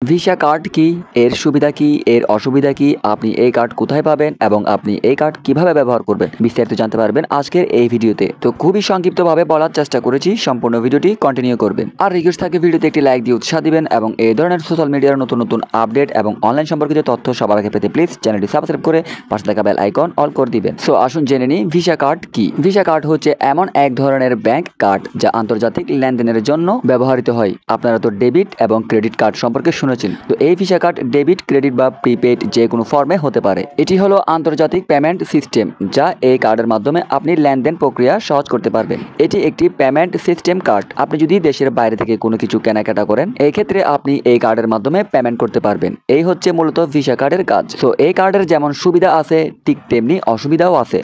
Visa card কি, এর সুবিধা কি, এর অসুবিধা কি, আপনি এই কার্ড কোথায় পাবেন এবং আপনি এই কার্ড কিভাবে ব্যবহার করবেন বিস্তারিত জানতে পারবেন আজকের এই ভিডিওতে। তো খুবই সংক্ষিপ্তভাবে বলার চেষ্টা করেছি, সম্পূর্ণ ভিডিওটি কন্টিনিউ করবেন। আর রিকোয়েস্ট থাকে ভিডিওতে একটি লাইক দিয়ে উৎসাহ দিবেন এবং এই ধরনের সোশ্যাল মিডিয়ার নতুন নতুন আপডেট এবং অনলাইন সম্পর্কিত তথ্য সবার আগে পেতে প্লিজ চ্যানেলটি সাবস্ক্রাইব করে পাশে থাকা বেল আইকন অল করে দিবেন। সো আসুন জেনে নিই ভিসা কার্ড কি। ভিসা কার্ড হচ্ছে এমন এক ধরনের ব্যাংক কার্ড যা আন্তর্জাতিক লেনদেনের জন্য ব্যবহৃত হয়। আপনারা তো ডেবিট এবং ক্রেডিট কার্ড সম্পর্কে শুনেছেন। তো এই ভিসা কার্ড ডেবিট, ক্রেডিট বা প্রিপেড যে কোনো ফর্মে হতে পারে। এটি হলো আন্তর্জাতিক পেমেন্ট সিস্টেম যা এই কার্ডের মাধ্যমে আপনি লেনদেন প্রক্রিয়া সহজ করতে পারবেন। এটি একটি পেমেন্ট সিস্টেম কার্ড। আপনি যদি দেশের বাইরে থেকে কোনো কিছু কেনাকাটা করেন, এই ক্ষেত্রে আপনি এই কার্ডের মাধ্যমে পেমেন্ট করতে পারবেন। এই হচ্ছে মূলত ভিসা কার্ডের কাজ। তো এই কার্ডের যেমন সুবিধা আছে ঠিক তেমনি অসুবিধাও আছে।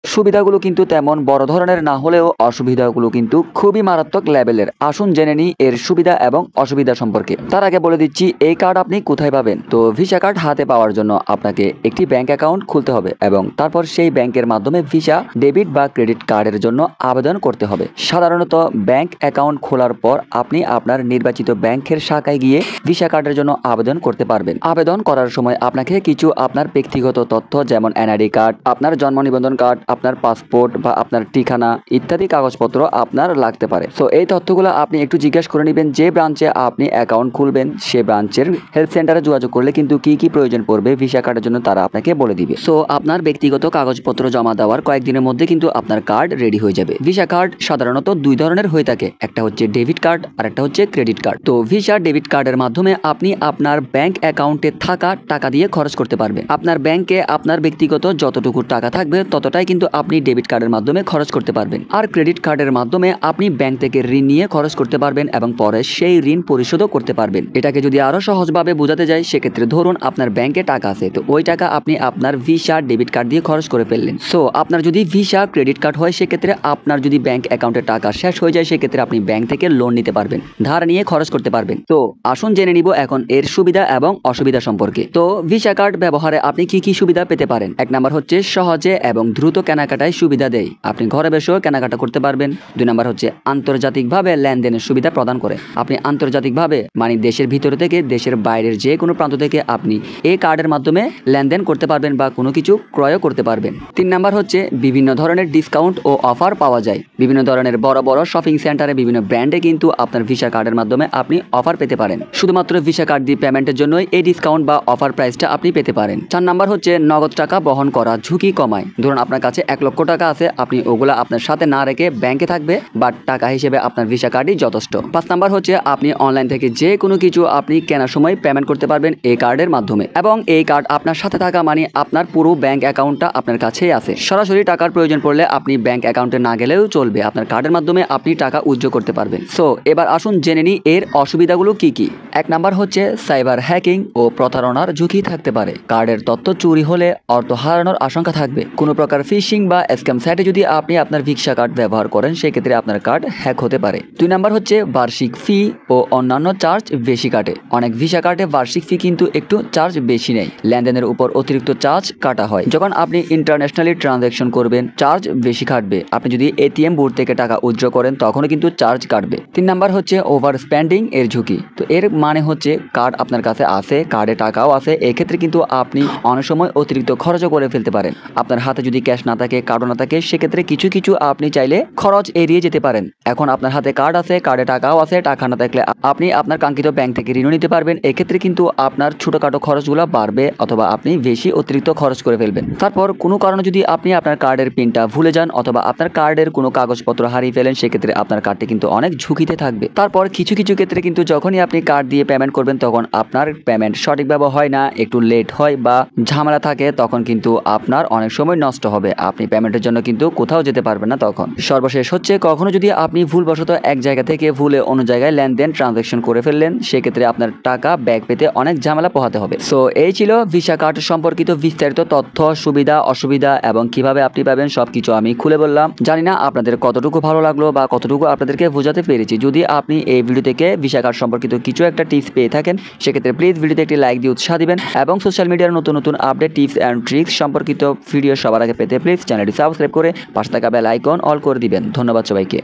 সুবিধাগুলো কিন্তু তেমন বড় ধরনের না হলেও অসুবিধাগুলো কিন্তু খুবই মারাত্মক লেভেলের। আসুন জেনে নিই এর সুবিধা এবং অসুবিধা সম্পর্কে। তার আগে বলে দিচ্ছি এই কার্ড আপনি কোথায় পাবেন। তো ভিসা কার্ড হাতে পাওয়ার জন্য আপনাকে একটি ব্যাংক অ্যাকাউন্ট খুলতে হবে এবং তারপর সেই ব্যাংকের মাধ্যমে ভিসা, ডেবিট বা ক্রেডিট কার্ডের জন্য আবেদন করতে হবে। সাধারণত ব্যাংক অ্যাকাউন্ট খোলার পর আপনি আপনার নির্বাচিত ব্যাংকের শাখায় গিয়ে ভিসা কার্ডের জন্য আবেদন করতে পারবেন। আবেদন করার সময় আপনাকে কিছু আপনার ব্যক্তিগত তথ্য যেমন এনআইডি কার্ড, আপনার জন্ম নিবন্ধন কার্ড, আপনার পাসপোর্ট বা আপনার ঠিকানা ইত্যাদি কাগজপত্র আপনার লাগতে পারে। সো এই তথ্যগুলো আপনি একটু জিজ্ঞাসা করে নেবেন যে ব্রাঞ্চে আপনি অ্যাকাউন্ট খুলবেন, সে ব্রাঞ্চের হেল্প সেন্টারে যোগাযোগ করলে কিন্তু কি প্রয়োজন পড়বে ভিসা কার্ডের জন্য তারা আপনাকে বলে দিবে। সো আপনার ব্যক্তিগত কাগজপত্র জমা দেওয়ার কয়েকদিনের মধ্যে কিন্তু আপনার কার্ড রেডি হয়ে যাবে। ভিসা কার্ড সাধারণত দুই ধরনের হয়ে থাকে, একটা হচ্ছে ডেবিট কার্ড আর একটা হচ্ছে ক্রেডিট কার্ড। তো ভিসা ডেবিট কার্ডের মাধ্যমে আপনি আপনার ব্যাংক অ্যাকাউন্টে থাকা টাকা দিয়ে খরচ করতে পারবেন। আপনার ব্যাংকে আপনার ব্যক্তিগত যতটুকু টাকা থাকবে ততটাই কিন্তু আপনি ডেবিট কার্ডের মাধ্যমে খরচ করতে পারবেন। আর ক্রেডিট কার্ডের মাধ্যমে আপনি ব্যাংক থেকে ঋণ নিয়ে খরচ করতে পারবেন এবং পরে সেই ঋণ পরিশোধও করতে পারবেন। এটাকে যদি আরো সহজভাবে বোঝাতে যাই, সেক্ষেত্রে ধরুন আপনার ব্যাংকে টাকা আছে, তো ওই টাকা আপনি আপনার ভিসা ডেবিট কার্ড দিয়ে খরচ করে ফেললেন। সো আপনার যদি ভিসা ক্রেডিট কার্ড হয়, সেক্ষেত্রে আপনার যদি ব্যাংক অ্যাকাউন্টে টাকা শেষ হয়ে যায়, সেক্ষেত্রে আপনি ব্যাংক থেকে লোন নিতে পারবেন, ধার নিয়ে খরচ করতে পারবেন। তো আসুন জেনে নিব এখন এর সুবিধা এবং অসুবিধা সম্পর্কে। তো ভিসা কার্ড ব্যবহারে আপনি কি সুবিধা পেতে পারেন। এক নাম্বার হচ্ছে সহজে এবং দ্রুত কেনাকাটায় সুবিধা দেয়, আপনি ঘরে বসেও কেনাকাটা করতে পারবেন। দুই নাম্বার হচ্ছে আন্তর্জাতিকভাবে লেনদেনের সুবিধা প্রদান করে। আপনি আন্তর্জাতিকভাবে মানে দেশের ভিতরে থেকে দেশের বাইরের যে কোনো প্রান্ত থেকে আপনি এই কার্ডের মাধ্যমে লেনদেন করতে পারবেন বা কোনো কিছু ক্রয়ও করতে পারবেন। তিন নাম্বার হচ্ছে বিভিন্ন ধরনের ডিসকাউন্ট ও অফার পাওয়া যায়। বিভিন্ন ধরনের বড় বড় শপিং সেন্টারে বিভিন্ন ব্র্যান্ডে কিন্তু আপনার ভিসা কার্ডের মাধ্যমে আপনি অফার পেতে পারেন। শুধুমাত্র ভিসা কার্ড দিয়ে পেমেন্টের জন্যই এই ডিসকাউন্ট বা অফার প্রাইসটা আপনি পেতে পারেন। চার নাম্বার হচ্ছে নগদ টাকা বহন করা ঝুঁকি কমায়। ধরুন আপনার কাছে 1 লক্ষ টাকা আছে, আপনি ওগুলা আপনার সাথে না রেখে ব্যাংকে থাকবে, বাট টাকা হিসেবে আপনার ভিসা কার্ডই যথেষ্ট। 5 নাম্বার হচ্ছে আপনি অনলাইন থেকে যে কোনো কিছু আপনি কেনার সময় পেমেন্ট করতে পারবেন এই কার্ডের মাধ্যমে এবং এই কার্ড আপনার সাথে থাকা মানে আপনার পুরো ব্যাংক অ্যাকাউন্টটা আপনার কাছেই আছে। সরাসরি টাকার প্রয়োজন পড়লে আপনি ব্যাংক অ্যাকাউন্টে না গেলেও চলবে, আপনার কার্ডের মাধ্যমে আপনি টাকা উইথড্র করতে পারবেন। সো এবার আসুন জেনে নিই এর অসুবিধাগুলো কি। এক নাম্বার হচ্ছে সাইবার হ্যাকিং ও প্রতারণার ঝুঁকি থাকতে পারে। কার্ডের তথ্য চুরি হলে অর্থ হারানোর আশঙ্কা থাকবে। কোনো প্রকার ফিশিং বা স্ক্যাম সাইটে যদি আপনি আপনার ভিসা কার্ড ব্যবহার করেন, সেক্ষেত্রে আপনার কার্ড হ্যাক হতে পারে। 2 নাম্বার হচ্ছে বার্ষিক ফি ও অন্যান্য চার্জ বেশি কাটে। অনেক ভিসা কার্ডে বার্ষিক ফি কিন্তু একটু চার্জ বেশি নেই, লেনদেনের উপর অতিরিক্ত চার্জ কাটা হয়। যখন আপনি ইন্টারন্যাশনালি ট্রানজ্যাকশন করবেন চার্জ বেশি কাটবে। আপনি যদি এটিএম বুথ থেকে টাকা উইথড্র করেন তখনও কিন্তু চার্জ কাটবে। 3 নাম্বার হচ্ছে ওভার স্পেন্ডিং এর ঝুঁকি। তো এর মানে হচ্ছে কার্ড আপনার কাছে আছে, কার্ডে টাকাও আছে, এক্ষেত্রে কিন্তু আপনি অনেক সময় অতিরিক্ত খরচও করে ফেলতে পারেন। আপনার হাতে যদি ক্যাশ না থাকে, কার্ডও না থাকে, সেক্ষেত্রে কিছু আপনি চাইলে খরচ এড়িয়ে যেতে পারেন। এখন আপনার হাতে কার্ড আছে, কার্ডে টাকাও আছে, টাকা না থাকলে আপনি আপনার কাঙ্ক্ষিত ব্যাংক থেকে ঋণও নিতে পারবেন। এক্ষেত্রে কিন্তু আপনার ছোটখাটো খরচগুলো বাড়বে অথবা আপনি বেশি অতিরিক্ত খরচ করে ফেলবেন। তারপর কোনো কারণে যদি আপনি আপনার কার্ডের পিনটা ভুলে যান অথবা আপনার কার্ডের কোনো কাগজপত্র হারিয়ে ফেলেন, সেক্ষেত্রে আপনার কার্ডটি কিন্তু অনেক ঝুঁকিতে থাকবে। তারপর কিছু ক্ষেত্রে কিন্তু যখনই আপনি কার্ড দিয়ে পেমেন্ট করবেন তখন আপনার পেমেন্ট সঠিকভাবে হয় না, একটু লেট হয় বা ঝামেলা থাকে, তখন কিন্তু আপনার অনেক সময় নষ্ট হবে। আপনি পেমেন্টের জন্য কিন্তু কোথাও যেতে পারবেন না তখন। সর্বশেষ হচ্ছে কখনো যদি আপনি ভুলবশত এক জায়গা থেকে ভুলে অন্য জায়গায় লেনদেন ট্রানজ্যাকশন করে ফেললেন, সেক্ষেত্রে আপনার টাকা ব্যাক পেতে অনেক ঝামেলা পোহাতে হবে। সো এই ছিল ভিসা কার্ড সম্পর্কিত বিস্তারিত তথ্য, সুবিধা, অসুবিধা এবং কিভাবে আপনি পাবেন সবকিছু আমি খুলে বললাম। জানি না আপনাদের কতটুকু ভালো লাগলো বা কতটুকু আপনাদেরকে বোঝাতে পেরেছি। যদি আপনি এই ভিডিও থেকে ভিসা কার্ড সম্পর্কিত কিছু একটা টিপস পেয়ে থাকেন, সেক্ষেত্রে প্লিজ ভিডিওতে একটি লাইক দিয়ে উৎসাহ দিবেন এবং সোশ্যাল মিডিয়ার নতুন আপডেট, টিপস অ্যান্ড ট্রিক্স সম্পর্কিত ভিডিও সবার আগে পেতে প্লিজ চ্যানেলটি সাবস্ক্রাইব করে পাশে থাকা বেল আইকন অল করে দিবেন। ধন্যবাদ সবাইকে।